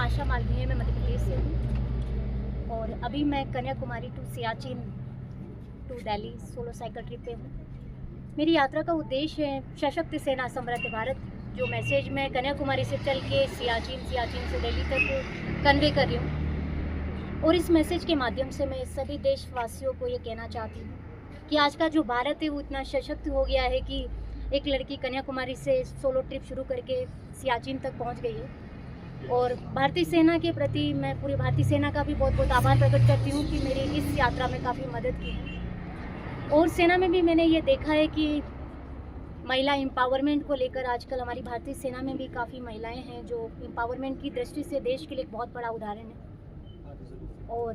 आशा मालवीय, मैं मध्य प्रदेश से हूँ और अभी मैं Kanyakumari to Siachen to Delhi solo cycle trip पे हूँ। मेरी यात्रा का उद्देश्य है सशक्त सेना समृद्ध भारत, जो मैसेज मैं कन्याकुमारी से चल के सियाचिन से दिल्ली तक कन्वे कर रही हूँ। और इस मैसेज के माध्यम से मैं सभी देशवासियों को ये कहना चाहती हूँ कि आज का जो भारत है वो इतना सशक्त हो गया है कि एक लड़की कन्याकुमारी से सोलो ट्रिप शुरू करके सियाचिन तक पहुंच गई है। और भारतीय सेना के प्रति मैं पूरी भारतीय सेना का भी बहुत बहुत आभार प्रकट करती हूँ कि मेरी इस यात्रा में काफ़ी मदद की है। और सेना में भी मैंने ये देखा है कि महिला एम्पावरमेंट को लेकर आजकल हमारी भारतीय सेना में भी काफ़ी महिलाएं हैं जो एम्पावरमेंट की दृष्टि से देश के लिए एक बहुत बड़ा उदाहरण है। और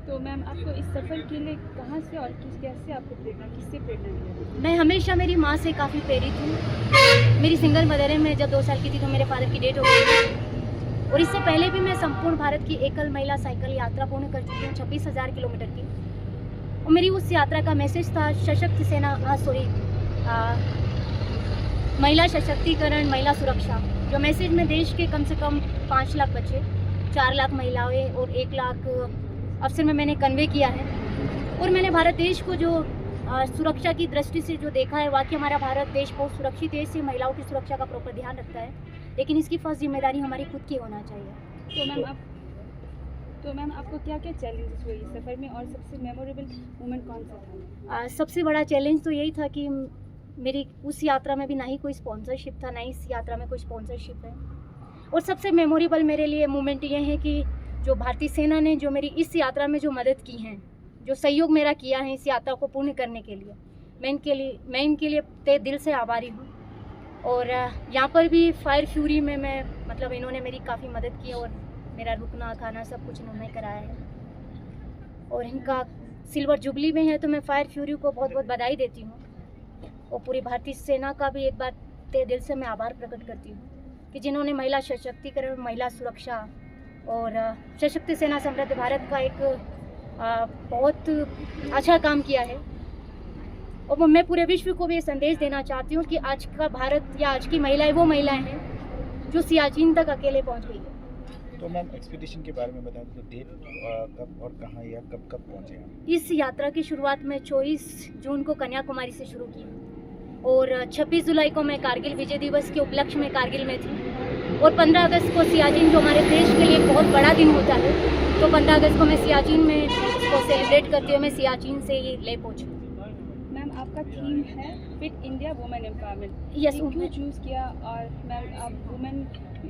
तो मैम, आपको इस सफ़र के लिए कहाँ से और कैसे आपको किससे प्रेरणा मिली? मैं हमेशा मेरी माँ से काफ़ी प्रेरित हूँ। मेरी सिंगल मदर है। मैं जब 2 साल की थी तो मेरे फादर की डेथ हो गई थी और इससे पहले भी मैं संपूर्ण भारत की एकल महिला साइकिल यात्रा पूर्ण कर चुकी हूँ, 26,000 किलोमीटर की। और मेरी उस यात्रा का मैसेज था सशक्त सेना महिला सशक्तिकरण, महिला सुरक्षा। जो मैसेज में देश के कम से कम 5 लाख बच्चे, 4 लाख महिलाएं और 1 लाख अफसर में मैंने कन्वे किया है। और मैंने भारत देश को जो सुरक्षा की दृष्टि से जो देखा है, वाकई हमारा भारत देश बहुत सुरक्षित देश है, महिलाओं की सुरक्षा का प्रॉपर ध्यान रखता है, लेकिन इसकी फर्स्ट जिम्मेदारी हमारी खुद की होना चाहिए। तो मैम आपको क्या क्या चैलेंजेस हुए इस सफ़र में और सबसे मेमोरेबल मोमेंट कौन सा था? सबसे बड़ा चैलेंज तो यही था कि मेरी उस यात्रा में भी ना ही कोई स्पॉन्सरशिप था, ना ही इस यात्रा में कोई स्पॉन्सरशिप है। और सबसे मेमोरेबल मेरे लिए मोमेंट ये है कि जो भारतीय सेना ने जो मेरी इस यात्रा में जो मदद की है, जो सहयोग मेरा किया है इस यात्रा को पूर्ण करने के लिए, मैं इनके लिए तहे दिल से आभारी हूँ। और यहाँ पर भी फायर फ्यूरी में मैं इन्होंने मेरी काफ़ी मदद की और मेरा रुकना खाना सब कुछ इन्होंने कराया है। और इनका सिल्वर जुबली में है तो मैं फायर फ्यूरी को बहुत बहुत बधाई देती हूँ। और पूरी भारतीय सेना का भी एक बार तहे दिल से मैं आभार प्रकट करती हूँ कि जिन्होंने महिला सशक्तिकरण, महिला सुरक्षा और सशक्त सेना समृद्ध भारत का एक बहुत अच्छा काम किया है। और मैं पूरे विश्व को भी ये संदेश देना चाहती हूँ कि आज का भारत या आज की महिलाएं वो महिलाएं हैं जो सियाचिन तक अकेले पहुँच गई है। तो मैम, एक्सपीडिशन के बारे में बताएं तो डेट कब और कहाँ या कब पहुँचे हम? इस यात्रा की शुरुआत में 24 जून को कन्याकुमारी से शुरू की और 26 जुलाई को मैं कारगिल विजय दिवस के उपलक्ष्य में कारगिल में थी। और 15 अगस्त को सियाचिन, जो हमारे देश के लिए बहुत बड़ा दिन होता है, तो 15 अगस्त को मैं सियाचिन में इसको सेलिब्रेट करते हुए मैं सियाचिन से ही ले पहुँची। मैम, आपका थीम है fit India women empowerment. Yes, क्यों चूज़ किया? और मैम, आप वुमेन,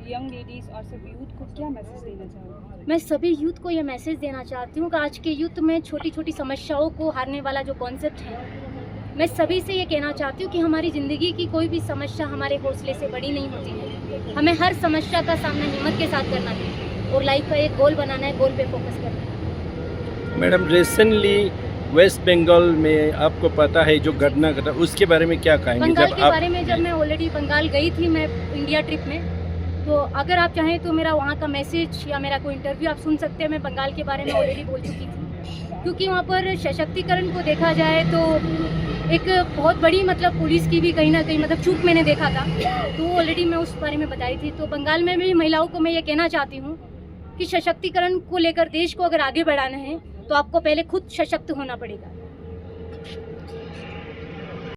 यंग लेडीज़ और सब यूथ को क्या मैसेज देना चाहोगे? मैं सभी यूथ को ये मैसेज देना चाहती हूँ कि आज के यूथ में छोटी छोटी समस्याओं को हारने वाला जो कॉन्सेप्ट है, मैं सभी से ये कहना चाहती हूँ कि हमारी ज़िंदगी की कोई भी समस्या हमारे हौसले से बड़ी नहीं होती है। हमें हर समस्या का सामना हिम्मत के साथ करना है और लाइफ का एक गोल बनाना है, गोल पे फोकस करना है। मैडम, रिसेंटली वेस्ट बंगाल में आपको पता है जो घटना घटा, उसके बारे में क्या कहेंगे? बंगाल के बारे में जब मैं ऑलरेडी बंगाल गई थी, मैं इंडिया ट्रिप में, तो अगर आप चाहें तो मेरा वहाँ का मैसेज या मेरा कोई इंटरव्यू आप सुन सकते हैं। मैं बंगाल के बारे में ऑलरेडी बोल चुकी थी, क्योंकि वहाँ पर सशक्तिकरण को देखा जाए तो एक बहुत बड़ी पुलिस की भी कहीं ना कहीं चूक मैंने देखा था, तो ऑलरेडी मैं उस बारे में बताई थी। तो बंगाल में भी महिलाओं को मैं ये कहना चाहती हूँ कि सशक्तिकरण को लेकर देश को अगर आगे बढ़ाना है तो आपको पहले खुद सशक्त होना पड़ेगा।